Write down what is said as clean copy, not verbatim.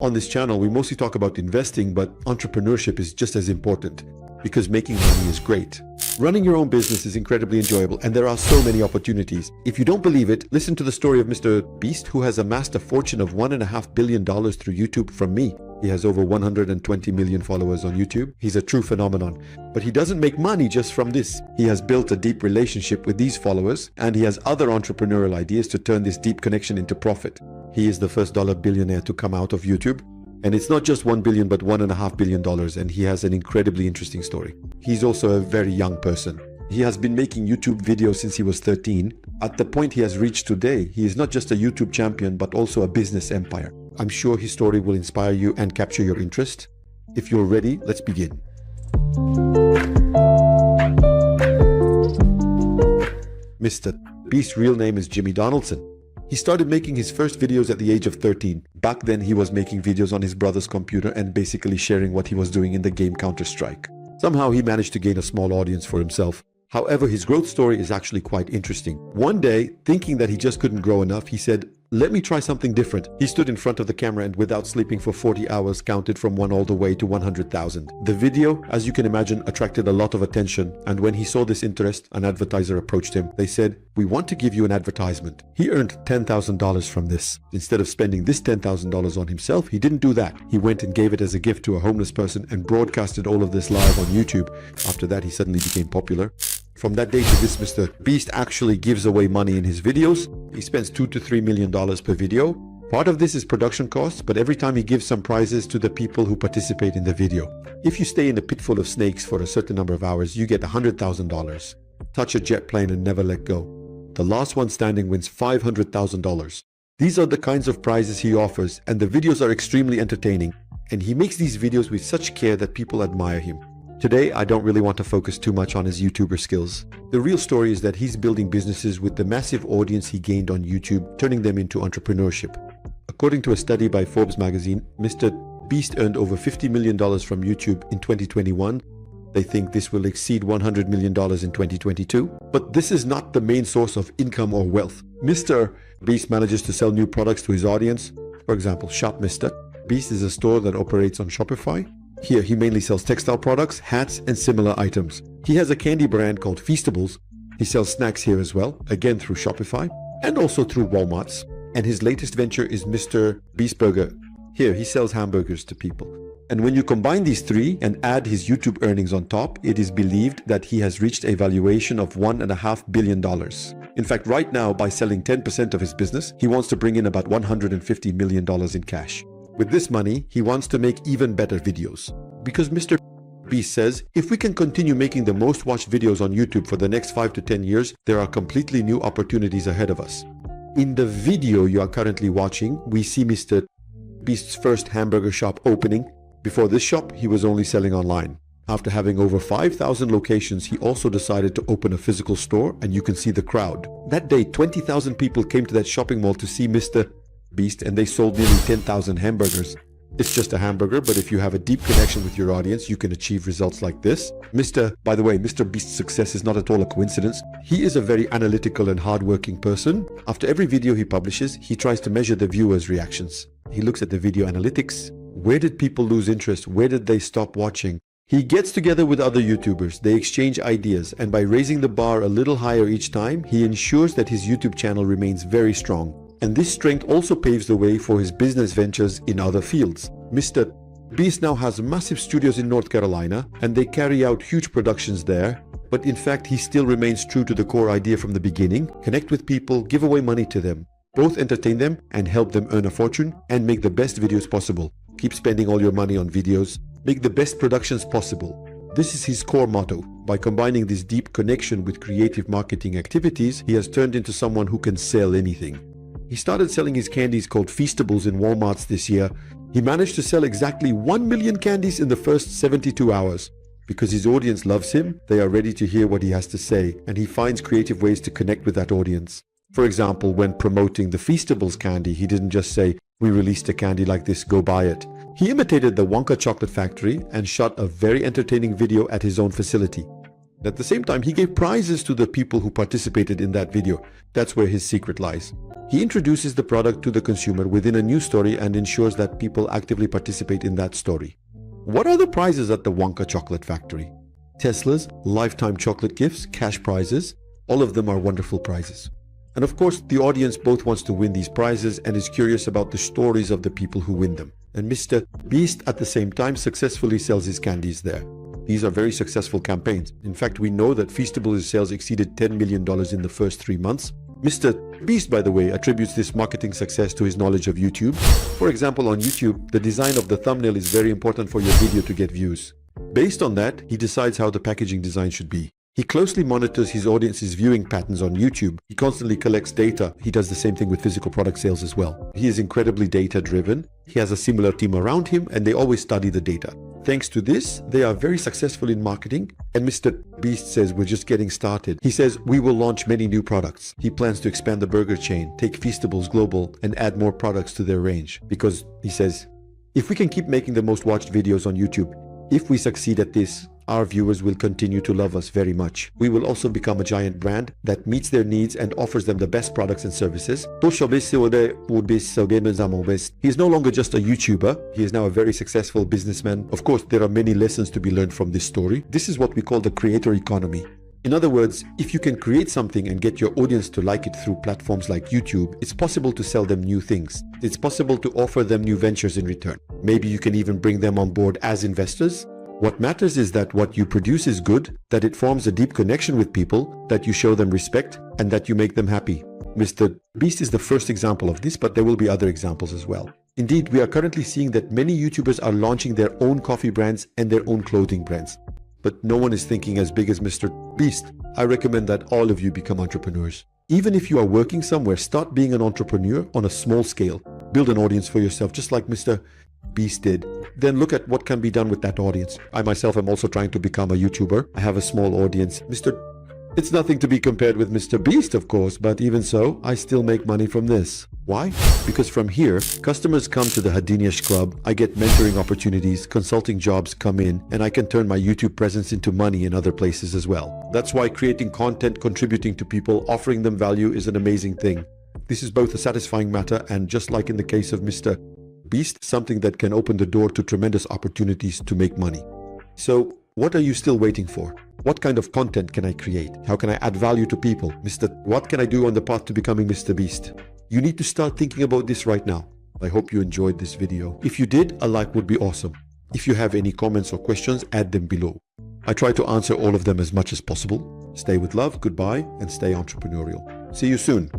On this channel, we mostly talk about investing, but entrepreneurship is just as important because making money is great. Running your own business is incredibly enjoyable and there are so many opportunities. If you don't believe it, listen to the story of Mr. Beast, who has amassed a fortune of $1.5 billion through YouTube from me. He has over 120 million followers on YouTube. He's a true phenomenon. But he doesn't make money just from this. He has built a deep relationship with these followers and he has other entrepreneurial ideas to turn this deep connection into profit. He is the first dollar billionaire to come out of YouTube. And it's not just $1 billion, but $1.5 billion. And he has an incredibly interesting story. He's also a very young person. He has been making YouTube videos since he was 13. At the point he has reached today, he is not just a YouTube champion, but also a business empire. I'm sure his story will inspire you and capture your interest. If you're ready, let's begin. Mr. Beast's real name is Jimmy Donaldson. He started making his first videos at the age of 13. Back then, he was making videos on his brother's computer and basically sharing what he was doing in the game Counter-Strike. Somehow, he managed to gain a small audience for himself. However, his growth story is actually quite interesting. One day, thinking that he just couldn't grow enough, he said, "Let me try something different." He stood in front of the camera and without sleeping for 40 hours counted from 1 all the way to 100,000. The video, as you can imagine, attracted a lot of attention, and when he saw this interest, an advertiser approached him. They said, "We want to give you an advertisement." He earned $10,000 from this. Instead of spending this $10,000 on himself, he didn't do that. He went and gave it as a gift to a homeless person and broadcasted all of this live on YouTube. After that, he suddenly became popular. From that day to this, Mr. Beast actually gives away money in his videos. He spends $2 to $3 million per video. Part of this is production costs, but every time he gives some prizes to the people who participate in the video. If you stay in a pit full of snakes for a certain number of hours, you get $100,000. Touch a jet plane and never let go. The last one standing wins $500,000. These are the kinds of prizes he offers, and the videos are extremely entertaining. And he makes these videos with such care that people admire him. Today, I don't really want to focus too much on his YouTuber skills. The real story is that he's building businesses with the massive audience he gained on YouTube, turning them into entrepreneurship. According to a study by Forbes magazine, Mr. Beast earned over $50 million from YouTube in 2021. They think this will exceed $100 million in 2022. But this is not the main source of income or wealth. Mr. Beast manages to sell new products to his audience. For example, Shop Mr. Beast is a store that operates on Shopify. Here, he mainly sells textile products, hats, and similar items. He has a candy brand called Feastables. He sells snacks here as well, again through Shopify, and also through Walmart's. And his latest venture is MrBeast Burger. Here, he sells hamburgers to people. And when you combine these three and add his YouTube earnings on top, it is believed that he has reached a valuation of $1.5 billion. In fact, right now, by selling 10% of his business, he wants to bring in about $150 million in cash. With this money, he wants to make even better videos. Because Mr. Beast says, if we can continue making the most watched videos on YouTube for the next 5 to 10 years, there are completely new opportunities ahead of us. In the video you are currently watching, we see Mr. Beast's first hamburger shop opening. Before this shop, he was only selling online. After having over 5,000 locations, he also decided to open a physical store, and you can see the crowd. That day, 20,000 people came to that shopping mall to see Mr. Beast, and they sold nearly 10,000 hamburgers. It's just a hamburger, but if you have a deep connection with your audience, you can achieve results like this. By the way, Mr. Beast's success is not at all a coincidence. He is a very analytical and hardworking person. After every video he publishes, he tries to measure the viewers' reactions. He looks at the video analytics. Where did people lose interest? Where did they stop watching? He gets together with other YouTubers, they exchange ideas, and by raising the bar a little higher each time, he ensures that his YouTube channel remains very strong. And this strength also paves the way for his business ventures in other fields. Mr. Beast now has massive studios in North Carolina, and they carry out huge productions there. But in fact, he still remains true to the core idea from the beginning: connect with people, give away money to them, both entertain them and help them earn a fortune, and make the best videos possible. Keep spending all your money on videos, make the best productions possible. This is his core motto. By combining this deep connection with creative marketing activities, he has turned into someone who can sell anything. He started selling his candies called Feastables in Walmart's this year. He managed to sell exactly 1 million candies in the first 72 hours. Because his audience loves him, they are ready to hear what he has to say, and he finds creative ways to connect with that audience. For example, when promoting the Feastables candy, he didn't just say, "We released a candy like this, go buy it." He imitated the Wonka chocolate factory and shot a very entertaining video at his own facility. At the same time, he gave prizes to the people who participated in that video. That's where his secret lies. He introduces the product to the consumer within a new story and ensures that people actively participate in that story. What are the prizes at the Wonka chocolate factory? Teslas, lifetime chocolate gifts, cash prizes, all of them are wonderful prizes. And of course, the audience both wants to win these prizes and is curious about the stories of the people who win them. And Mr. Beast at the same time successfully sells his candies there. These are very successful campaigns. In fact, we know that Feastables' sales exceeded $10 million in the first 3 months. Mr. Beast, by the way, attributes this marketing success to his knowledge of YouTube. For example, on YouTube, the design of the thumbnail is very important for your video to get views. Based on that, he decides how the packaging design should be. He closely monitors his audience's viewing patterns on YouTube. He constantly collects data. He does the same thing with physical product sales as well. He is incredibly data-driven. He has a similar team around him, and they always study the data. Thanks to this, they are very successful in marketing, and Mr. Beast says we're just getting started. He says we will launch many new products. He plans to expand the burger chain, take Feastables global, and add more products to their range. Because, he says, if we can keep making the most watched videos on YouTube, if we succeed at this, our viewers will continue to love us very much. We will also become a giant brand that meets their needs and offers them the best products and services. He is no longer just a YouTuber. He is now a very successful businessman. Of course, there are many lessons to be learned from this story. This is what we call the creator economy. In other words, if you can create something and get your audience to like it through platforms like YouTube, it's possible to sell them new things. It's possible to offer them new ventures in return. Maybe you can even bring them on board as investors. What matters is that what you produce is good, that it forms a deep connection with people, that you show them respect, and that you make them happy. Mr. Beast is the first example of this, but there will be other examples as well. Indeed, we are currently seeing that many YouTubers are launching their own coffee brands and their own clothing brands. But no one is thinking as big as Mr. Beast. I recommend that all of you become entrepreneurs. Even if you are working somewhere, start being an entrepreneur on a small scale. Build an audience for yourself, just like Mr. Beast did. Then look at what can be done with that audience. I myself am also trying to become a YouTuber. I have a small audience. It's nothing to be compared with Mr. Beast, of course, but even so, I still make money from this. Why? Because from here, customers come to the Hadiniash Club, I get mentoring opportunities, consulting jobs come in, and I can turn my YouTube presence into money in other places as well. That's why creating content, contributing to people, offering them value is an amazing thing. This is both a satisfying matter and, just like in the case of Mr. Beast, something that can open the door to tremendous opportunities to make money. So, what are you still waiting for? What kind of content can I create? How can I add value to people? What can I do on the path to becoming Mr. Beast? You need to start thinking about this right now. I hope you enjoyed this video. If you did, a like would be awesome. If you have any comments or questions, add them below. I try to answer all of them as much as possible. Stay with love, goodbye, and stay entrepreneurial. See you soon.